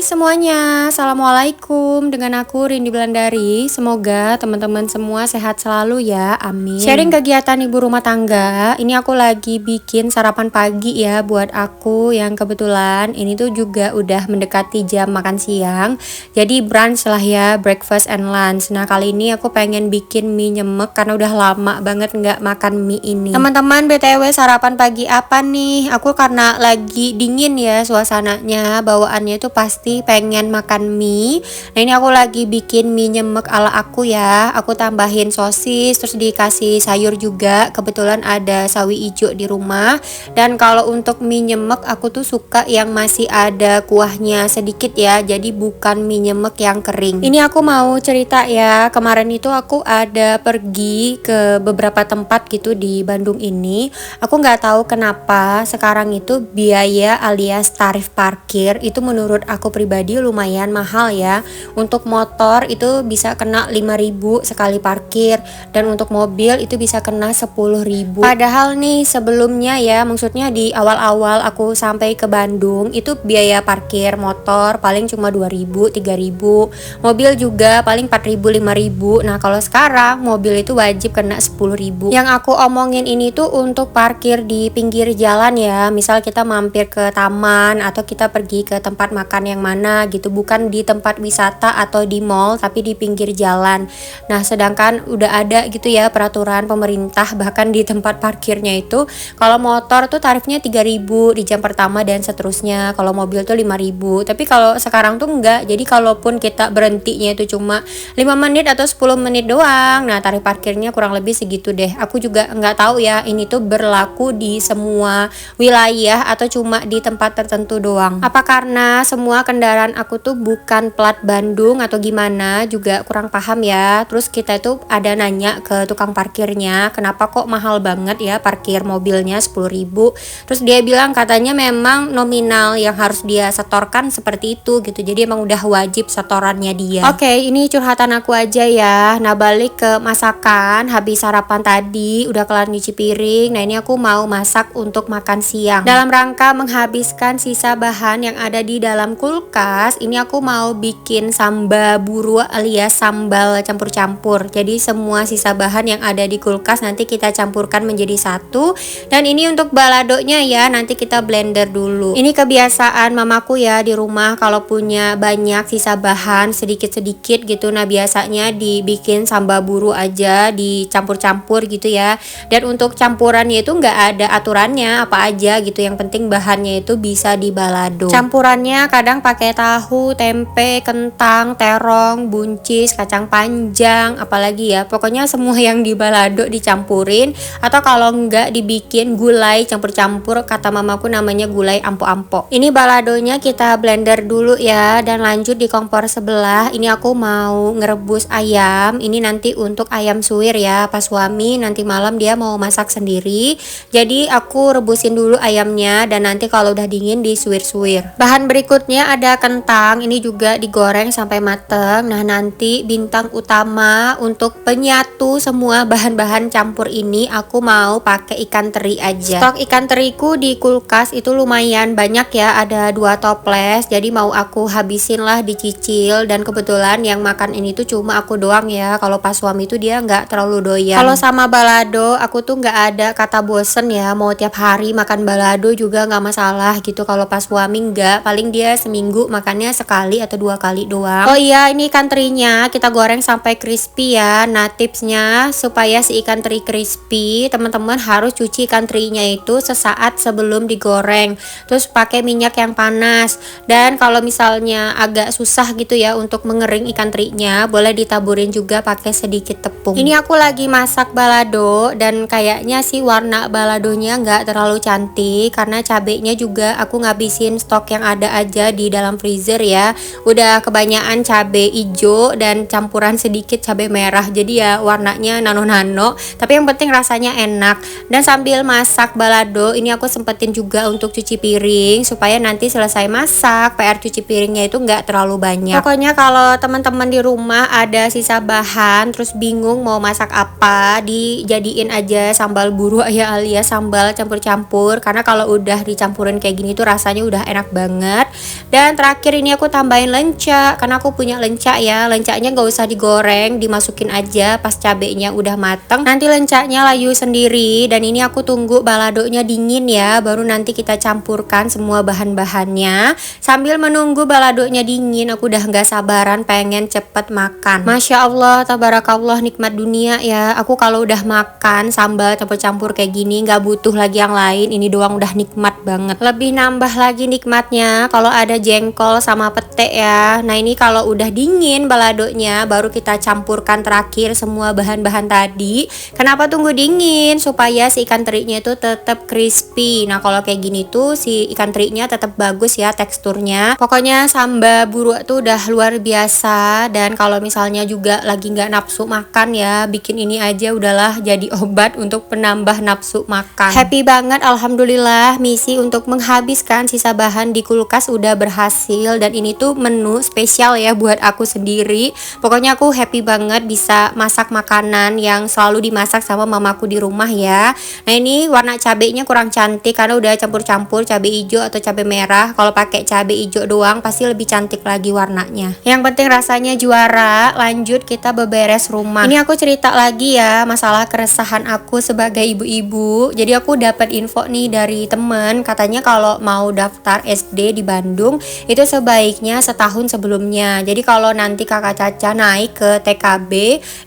semuanya, Assalamualaikum. Dengan aku Rindi Belandari. Semoga teman-teman semua sehat selalu ya, amin. Sharing kegiatan ibu rumah tangga. Ini aku lagi bikin sarapan pagi ya buat aku yang kebetulan ini tuh juga udah mendekati jam makan siang. Jadi brunch lah ya, breakfast and lunch. Nah kali ini aku pengen bikin mie nyemek karena udah lama banget nggak makan mie ini. Teman-teman BTW sarapan pagi apa nih? Aku karena lagi dingin ya suasananya, bawaannya itu pasti pengen makan mie. Nah ini aku lagi bikin mie nyemek ala aku ya. Aku tambahin sosis, terus dikasih sayur juga. Kebetulan ada sawi ijo di rumah. Dan kalau untuk mie nyemek aku tuh suka yang masih ada kuahnya sedikit ya. Jadi bukan mie nyemek yang kering. Ini aku mau cerita ya. Kemarin itu aku ada pergi ke beberapa tempat gitu di Bandung ini. Aku nggak tahu kenapa sekarang itu biaya alias tarif parkir itu menurut aku pribadi lumayan mahal ya. Untuk motor itu bisa kena 5.000 sekali parkir, dan untuk mobil itu bisa kena 10.000. Padahal nih sebelumnya ya, maksudnya di awal-awal aku sampai ke Bandung itu biaya parkir motor paling cuma 2.000, 3.000, mobil juga paling 4.000, 5.000. Nah kalau sekarang mobil itu wajib kena 10.000. Yang aku omongin ini tuh untuk parkir di pinggir jalan ya, misal kita mampir ke taman atau kita pergi ke tempat makan yang mana gitu, bukan di tempat wisata atau di mall tapi di pinggir jalan. Nah sedangkan udah ada gitu ya peraturan pemerintah, bahkan di tempat parkirnya itu kalau motor tuh tarifnya 3.000 di jam pertama dan seterusnya, kalau mobil tuh 5.000. Tapi kalau sekarang tuh enggak, jadi kalaupun kita berhentinya itu cuma 5 menit atau 10 menit doang, nah tarif parkirnya kurang lebih segitu deh. Aku juga nggak tahu ya ini tuh berlaku di semua wilayah atau cuma di tempat tertentu doang. Apa karena semua kendaraan aku tuh bukan plat Bandung atau gimana, juga kurang paham ya. Terus kita itu ada nanya ke tukang parkirnya, kenapa kok mahal banget ya parkir mobilnya 10.000. Terus dia bilang katanya memang nominal yang harus dia setorkan seperti itu gitu, jadi emang udah wajib setorannya dia. Oke, ini curhatan aku aja ya. Nah balik ke masakan, habis sarapan tadi udah kelar nyuci piring. Nah ini aku mau masak untuk makan siang. Dalam rangka menghabiskan sisa bahan yang ada di dalam kulkas, ini aku mau bikin samba buru alias sambal campur-campur. Jadi semua sisa bahan yang ada di kulkas nanti kita campurkan menjadi satu. Dan ini untuk baladonya ya, nanti kita blender dulu. Ini kebiasaan mamaku ya di rumah, kalau punya banyak sisa bahan sedikit-sedikit gitu, nah biasanya dibikin samba buru aja, dicampur-campur gitu ya. Dan untuk campurannya itu nggak ada aturannya apa aja gitu, yang penting bahannya itu bisa dibalado. Campurannya kadang pakai tahu, tempe, kentang, terong, buncis, kacang panjang, apalagi ya, pokoknya semua yang dibalado dicampurin. Atau kalau nggak dibikin gulai campur-campur, kata mamaku namanya gulai ampo-ampo. Ini baladonya kita blender dulu ya, dan lanjut di kompor sebelah. Ini aku mau ngerebus ayam. Ini nanti untuk ayam suwir ya, pas suami nanti malam dia mau masak sendiri. Jadi aku rebusin dulu ayamnya, dan nanti kalau udah dingin disuwir-suwir. Bahan berikutnya ada kentang, ini juga digoreng sampai mateng. Nah nanti bintang utama untuk penyatu semua bahan-bahan campur ini, aku mau pakai ikan teri aja. Stok ikan teriku di kulkas itu lumayan banyak ya, ada 2 toples. Jadi mau aku habisin lah, dicicil. Dan kebetulan yang makan ini tuh cuma aku doang ya, kalau pas suami itu dia nggak terlalu doyan. Kalau sama balado aku tuh nggak ada kata bosen ya, mau tiap hari makan balado juga nggak masalah gitu. Kalau pas suami nggak, paling dia seminggu makannya sekali atau 2 kali doang. Oh iya, ini ikan terinya kita goreng sampai crispy ya. Nah tipsnya supaya si ikan teri crispy, teman-teman harus cuci ikan terinya itu sesaat sebelum digoreng, terus pakai minyak yang panas. Dan kalau misalnya agak susah gitu ya untuk mengering ikan terinya, boleh ditaburin juga pakai sedikit tepung. Ini aku lagi masak balado, dan kayaknya sih warna baladonya nggak terlalu cantik karena cabenya juga aku ngabisin stok yang ada aja di dalam freezer ya. Udah kebanyakan cabe hijau dan campuran sedikit cabe merah, jadi ya warnanya nano-nano, tapi yang penting rasanya enak. Dan sambil masak balado ini aku sempetin juga untuk cuci piring, supaya nanti selesai masak PR cuci piringnya itu nggak terlalu banyak. Pokoknya kalau teman-teman di rumah ada sisa bahan terus bingung mau masak apa, dijadiin aja sambal buru ya alias sambal campur-campur, karena kalau udah dicampurin kayak gini tuh rasanya udah enak banget. Dan Kemudian terakhir ini aku tambahin lenca, karena aku punya lenca ya. Lencanya gak usah digoreng, dimasukin aja pas cabenya udah mateng. Nanti lencanya layu sendiri. Dan ini aku tunggu baladonya dingin ya, baru nanti kita campurkan semua bahan-bahannya. Sambil menunggu baladonya dingin, aku udah gak sabaran pengen cepet makan. Masya Allah, tabarakallah, nikmat dunia ya. Aku kalau udah makan sambal campur-campur kayak gini gak butuh lagi yang lain, ini doang udah nikmat banget. Lebih nambah lagi nikmatnya kalau ada jengkol sama pete ya. Nah ini kalau udah dingin baladonya baru kita campurkan terakhir semua bahan-bahan tadi. Kenapa tunggu dingin? Supaya si ikan terinya itu tetap crispy. Nah kalau kayak gini tuh si ikan terinya tetap bagus ya teksturnya. Pokoknya sambal buruk tuh udah luar biasa. Dan kalau misalnya juga lagi nggak nafsu makan ya, bikin ini aja udahlah jadi obat untuk penambah nafsu makan. Happy banget, alhamdulillah, misi untuk menghabiskan sisa bahan di kulkas udah berhasil. Dan ini tuh menu spesial ya buat aku sendiri. Pokoknya aku happy banget bisa masak makanan yang selalu dimasak sama mamaku di rumah ya. Nah ini warna cabenya kurang cantik karena udah campur-campur cabai hijau atau cabai merah. Kalau pakai cabai hijau doang pasti lebih cantik lagi warnanya. Yang penting rasanya juara. Lanjut kita beberes rumah. Ini aku cerita lagi ya masalah keresahan aku sebagai ibu-ibu. Jadi aku dapat info nih dari temen, katanya kalau mau daftar SD di Bandung itu sebaiknya setahun sebelumnya. Jadi kalau nanti kakak Caca naik ke TKB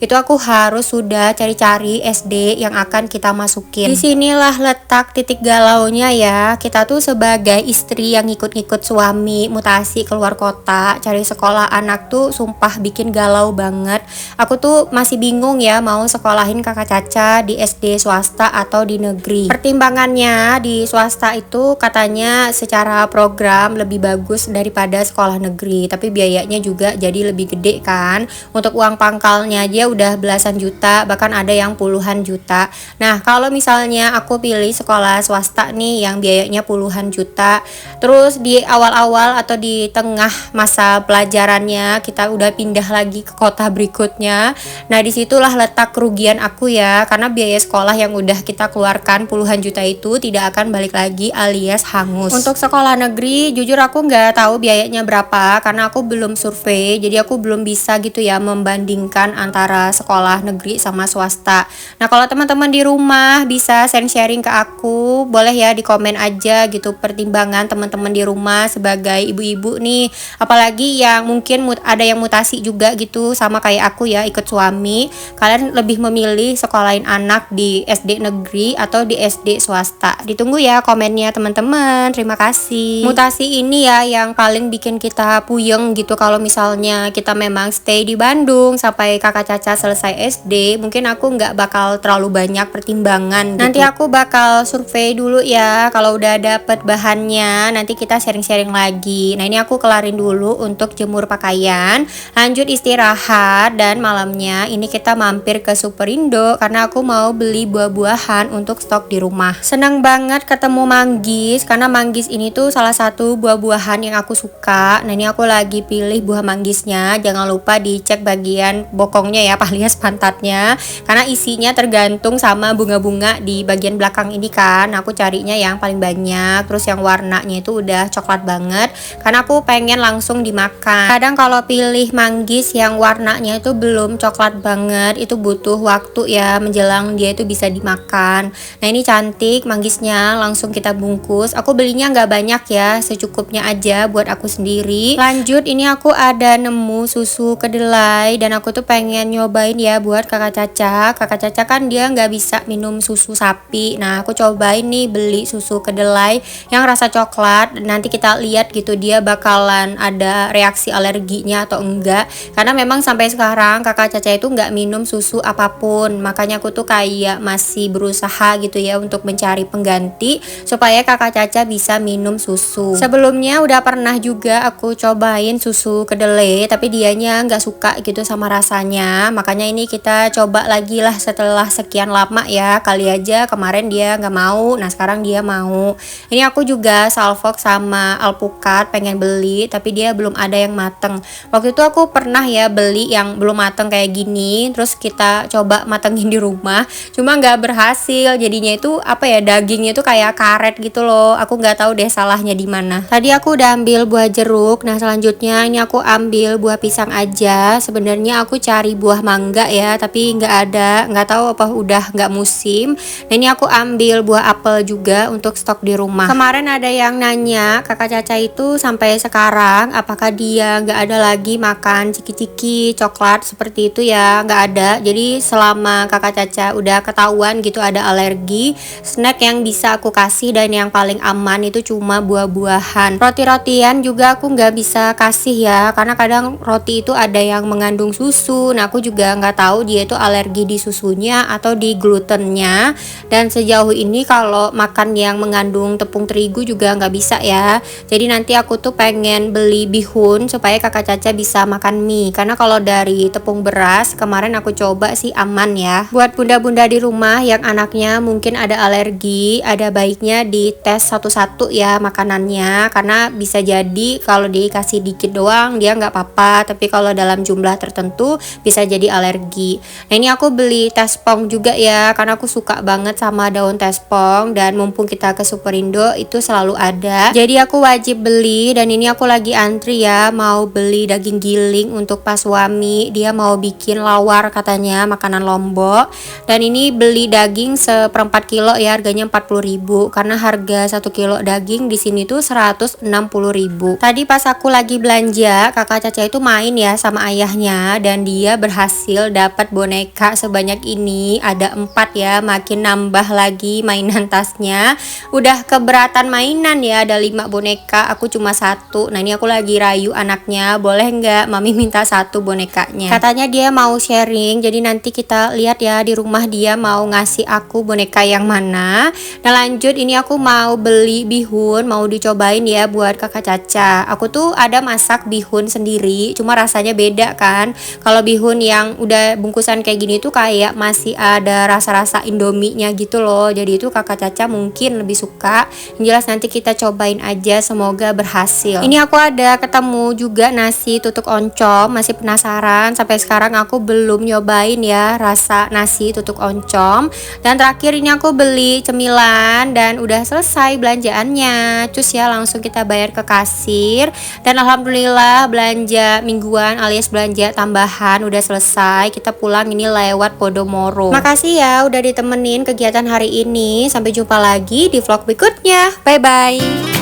itu aku harus sudah cari-cari SD yang akan kita masukin. Disinilah letak titik galaunya ya. Kita tuh sebagai istri yang ngikut-ngikut suami mutasi keluar kota cari sekolah anak tuh sumpah bikin galau banget. Aku tuh masih bingung ya mau sekolahin kakak Caca di SD swasta atau di negeri. Pertimbangannya di swasta itu katanya secara program lebih bagus daripada sekolah negeri, tapi biayanya juga jadi lebih gede kan. Untuk uang pangkalnya aja udah belasan juta, bahkan ada yang puluhan juta. Nah kalau misalnya aku pilih sekolah swasta nih yang biayanya puluhan juta, terus di awal-awal atau di tengah masa pelajarannya kita udah pindah lagi ke kota berikutnya, nah disitulah letak kerugian aku ya, karena biaya sekolah yang udah kita keluarkan puluhan juta itu tidak akan balik lagi alias hangus. Untuk sekolah negeri jujur aku nggak tahu biayanya berapa karena aku belum survei, jadi aku belum bisa gitu ya membandingkan antara sekolah negeri sama swasta. Nah kalau teman-teman di rumah bisa sharing ke aku, boleh ya di komen aja gitu pertimbangan teman-teman di rumah sebagai ibu-ibu nih, apalagi yang mungkin ada yang mutasi juga gitu sama kayak aku ya ikut suami. Kalian lebih memilih sekolahin anak di SD negeri atau di SD swasta? Ditunggu ya komennya teman-teman. Terima kasih. Mutasi ini ya yang paling bikin kita puyeng gitu. Kalau misalnya kita memang stay di Bandung sampai kakak Caca selesai SD, mungkin aku nggak bakal terlalu banyak pertimbangan gitu. Nanti aku bakal survei dulu ya. Kalau udah dapet bahannya nanti kita sharing-sharing lagi. Nah ini aku kelarin dulu untuk jemur pakaian, lanjut istirahat. Dan malamnya ini kita mampir ke Superindo karena aku mau beli buah-buahan untuk stok di rumah. Seneng banget ketemu manggis karena manggis ini tuh salah satu buah-buahan yang aku suka. Nah ini aku lagi pilih buah manggisnya. Jangan lupa dicek bagian bokongnya ya, alias pantatnya, karena isinya tergantung sama bunga-bunga di bagian belakang ini kan. Aku carinya yang paling banyak, terus yang warnanya itu udah coklat banget karena aku pengen langsung dimakan. Kadang kalau pilih manggis yang warnanya itu belum coklat banget, itu butuh waktu ya menjelang dia itu bisa dimakan. Nah ini cantik manggisnya, langsung kita bungkus. Aku belinya nggak banyak ya, secukupnya aja buat aku sendiri. Lanjut ini aku ada nemu susu kedelai dan aku tuh pengen nyobain ya buat kakak Caca. Kakak Caca kan dia nggak bisa minum susu sapi. Nah aku cobain nih beli susu kedelai yang rasa coklat. Nanti kita lihat gitu dia bakalan ada reaksi alerginya atau enggak, karena memang sampai sekarang kakak Caca itu nggak minum susu apapun. Makanya aku tuh kayak masih berusaha gitu ya untuk mencari pengganti supaya kakak Caca bisa minum susu. Sebelumnya udah pernah juga aku cobain susu kedelai tapi dianya nggak suka gitu sama rasanya. Makanya ini kita coba lagi lah setelah sekian lama ya. Kali aja kemarin dia nggak mau, nah sekarang dia mau. Ini aku juga salfok sama alpukat pengen beli tapi dia belum ada yang mateng. Waktu itu aku pernah ya beli yang belum mateng kayak gini, terus kita coba matengin di rumah, cuma nggak berhasil. Jadinya itu apa ya, dagingnya itu kayak karet gitu loh. Aku nggak tahu deh salahnya di mana. Tadi aku udah udah ambil buah jeruk. Nah selanjutnya ini aku ambil buah pisang aja. Sebenarnya aku cari buah mangga ya, tapi nggak ada, nggak tahu apa udah nggak musim. Nah ini aku ambil buah apel juga untuk stok di rumah. Kemarin ada yang nanya kakak Caca itu sampai sekarang apakah dia nggak ada lagi makan ciki-ciki coklat seperti itu ya. Nggak ada. Jadi selama kakak Caca udah ketahuan gitu ada alergi, snack yang bisa aku kasih dan yang paling aman itu cuma buah-buahan. Roti-rotian juga aku nggak bisa kasih ya, karena kadang roti itu ada yang mengandung susu. Nah aku juga nggak tahu dia itu alergi di susunya atau di glutennya. Dan sejauh ini kalau makan yang mengandung tepung terigu juga nggak bisa ya. Jadi nanti aku tuh pengen beli bihun supaya kakak Caca bisa makan mie, karena kalau dari tepung beras kemarin aku coba sih aman ya. Buat bunda-bunda di rumah yang anaknya mungkin ada alergi, ada baiknya dites satu-satu ya makanannya, karena bisa jadi kalau dikasih dikit doang dia nggak apa-apa, tapi kalau dalam jumlah tertentu bisa jadi alergi. Nah ini aku beli tespong juga ya, karena aku suka banget sama daun tespong dan mumpung kita ke Superindo itu selalu ada, jadi aku wajib beli. Dan ini aku lagi antri ya, mau beli daging giling untuk pas suami, dia mau bikin lawar katanya makanan Lombok. Dan ini beli daging seperempat kilo ya, harganya 40.000 karena harga 1 kilo daging di sini tuh 160.000. Tadi pas aku lagi belanja, kakak Caca itu main ya sama ayahnya dan dia berhasil dapat boneka sebanyak ini, ada 4 ya, makin nambah lagi mainan tasnya. Udah keberatan mainan ya, ada 5 boneka, aku cuma 1. Nah ini aku lagi rayu anaknya, boleh nggak mami minta 1 bonekanya. Katanya dia mau sharing, jadi nanti kita lihat ya di rumah dia mau ngasih aku boneka yang mana. Nah lanjut, ini aku mau beli bihun, mau dicobain ya buat kakak Caca. Aku tuh ada masak bihun sendiri, cuma rasanya beda kan. Kalau bihun yang udah bungkusan kayak gini tuh kayak masih ada rasa-rasa Indomie-nya gitu loh. Jadi itu kakak Caca mungkin lebih suka. Yang jelas nanti kita cobain aja, semoga berhasil. Ini aku ada ketemu juga nasi tutuk oncom, masih penasaran. Sampai sekarang aku belum nyobain ya rasa nasi tutuk oncom. Dan terakhir ini aku beli cemilan dan udah selesai belanjaannya. Cus ya, langsung kita bayar ke kasir. Dan alhamdulillah belanja mingguan alias belanja tambahan udah selesai. Kita pulang ini lewat Podomoro. Makasih ya udah ditemenin kegiatan hari ini. Sampai jumpa lagi di vlog berikutnya. Bye bye.